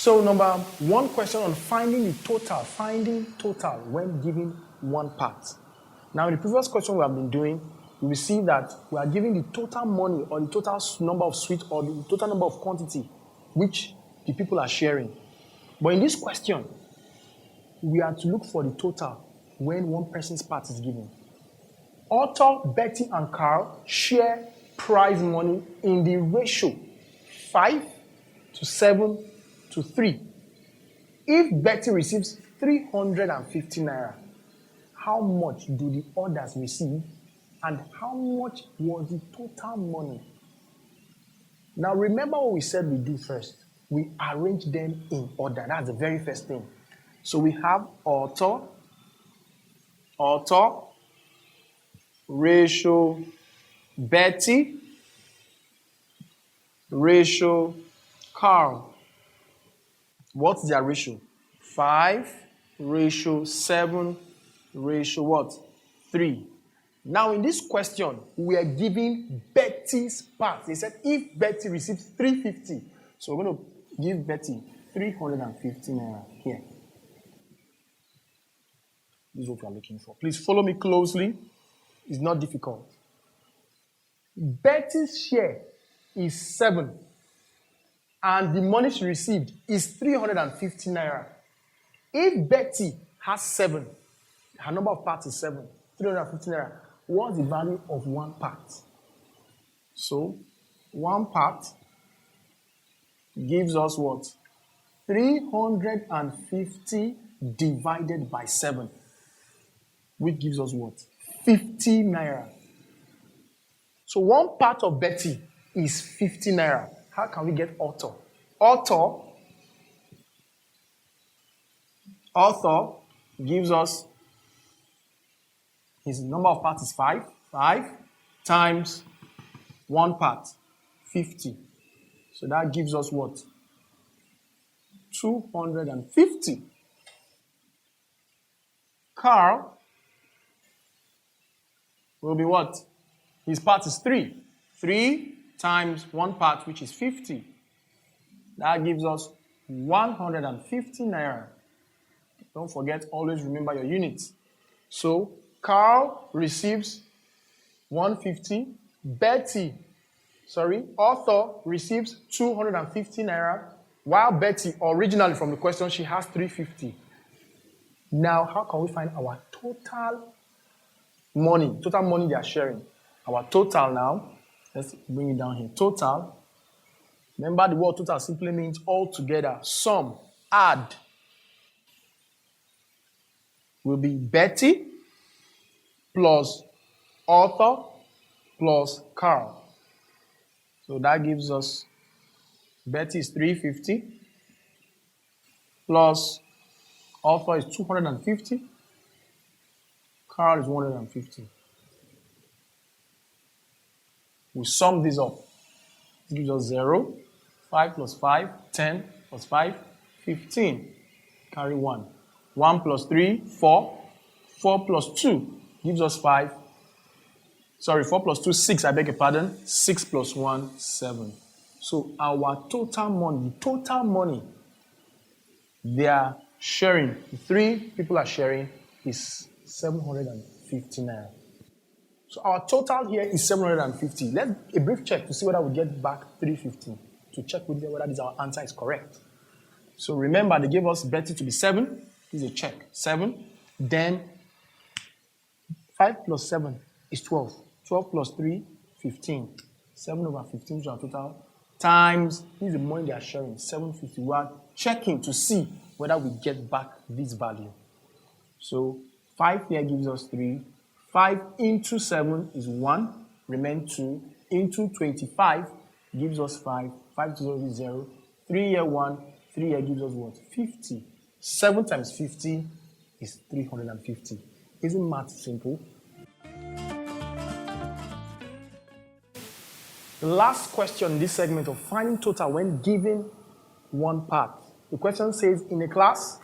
So number one question on finding total when given one part. Now in the previous question we have been doing, we will see that we are giving the total money or the total number of sweets or the total number of quantity which the people are sharing. But in this question, we are to look for the total when one person's part is given. Arthur, Betty, and Carl share prize money in the ratio 5:7:3. If Betty receives 350 naira, how much do the others receive and how much was the total money? Now remember what we said we do first. We arrange them in order. That's the very first thing. So we have Arthur, ratio Betty, ratio Carl. What's their ratio? 5:7 ratio what? 3. Now in this question, we are giving Betty's part. They said if Betty receives 350, so we're going to give Betty 350 naira here. This is what we are looking for. Please follow me closely. It's not difficult. Betty's share is 7. And the money she received is 350 naira. If Betty has 7, her number of parts is 7, 350 naira, what's the value of one part? So, one part gives us what? 350 divided by 7, which gives us what? 50 naira. So, one part of Betty is 50 naira. How can we get Arthur? Arthur gives us, his number of parts is 5. 5 times one part, 50. So that gives us what? 250. Carl will be what? His part is 3. 3 times one part, which is 50. That gives us 150 naira. Don't forget, always remember your units. So, Carl receives 150. Arthur receives 250 naira, while Betty, originally from the question, she has 350. Now, how can we find our total money? Total money they are sharing. Our total now, let's bring it down here. Total, remember the word total simply means all together. Sum, add, will be Betty plus Arthur plus Carl. So that gives us Betty is 350 plus Arthur is 250. Carl is 150. We sum this up. It gives us 0. 5 plus 5, 10 plus 5, 15. Carry 1. 1 plus 3, 4. 4 plus 2 gives us 5. 4 plus 2, 6, I beg your pardon. 6 plus 1, 7. So our total money they are sharing, the 3 people are sharing is 750 naira. So our total here is 750. Let's a brief check to see whether we get back 350 to check with them whether our answer is correct. So remember, they gave us Betty to be 7. This is a check. 7. Then 5 plus 7 is 12. 12 plus 3, 15. 7 over 15 is our total. Times, this is the money they are sharing, 750. We are checking to see whether we get back this value. So 5 here gives us 3. 5 into 7 is 1, remain 2, into 25 gives us 5, 5 to 0 is 0, 3 here 1, 3 here gives us what? 50. 7 times 50 is 350. Isn't math simple? The last question in this segment of finding total when given one part. The question says, in a class,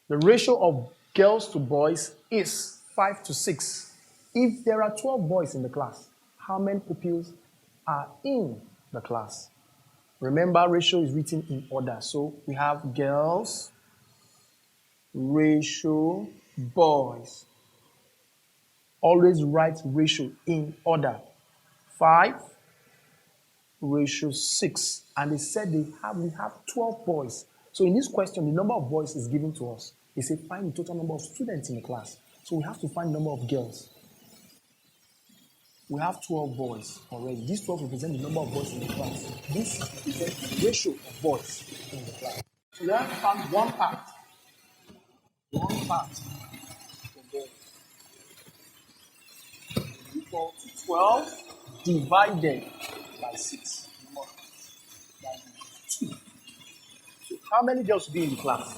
the ratio of girls to boys is 5:6. If there are 12 boys in the class, how many pupils are in the class? Remember, ratio is written in order. So we have girls, ratio, boys. Always write ratio in order. 5, ratio 6. And they said we have 12 boys. So in this question, the number of boys is given to us. They say find the total number of students in the class. So we have to find the number of girls. We have 12 boys already. These 12 represent the number of boys in the class. This represents the ratio of boys in the class. So we have found one part. One part for boys equal to 12 divided by 6. That is 2. So how many girls will be in the class?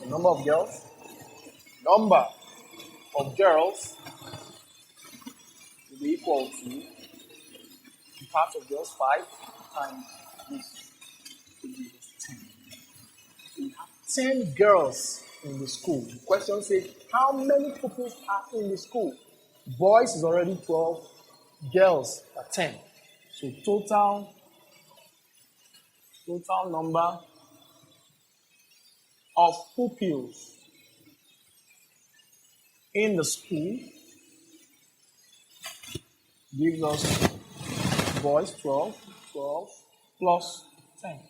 The number of girls. Number of girls will be equal to the part of girls 5 times this will be 10. So we have 10 girls in the school. The question says, how many pupils are in the school? Boys is already 12, girls are 10. So total number of pupils in the school gives us boys 12 plus 10.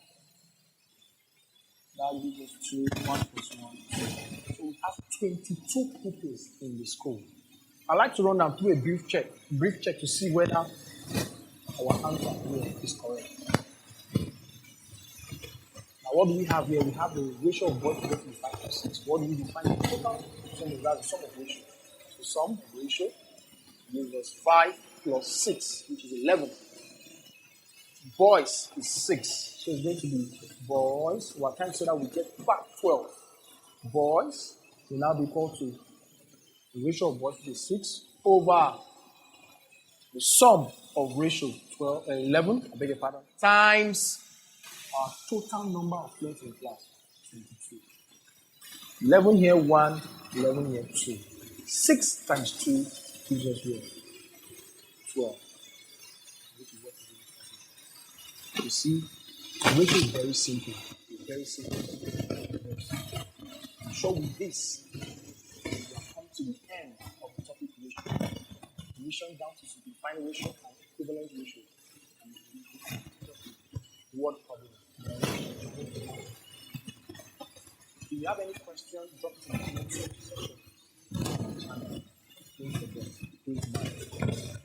That gives us 2, 1 plus 1, 2. So we have 22 pupils in the school. I'd like to run down through a brief check to see whether our answer here is correct. Now, what do we have here? We have the ratio of boys to 5 to 6. What do we define? The total sum of that, the sum of ratio. So sum of ratio gives us 5 plus 6, which is 11. Boys is 6. So it's going to be boys. We're trying so that we get back 12. Boys will now be equal to the ratio of boys is 6 over the sum of ratio 11, I beg your pardon, times our total number of plates in class, 22. 11 here, 1, 11 here, 2. 6 times 2 gives us here 12. Which is what we do. You see, the ratio is very simple. It's very simple. I'm sure with this, we have come to the end of the topic ratio. Division down to simplifying ratio and equivalent ratio. Word problem. If you have any questions, drop it in the comment section. Don't forget, please bye.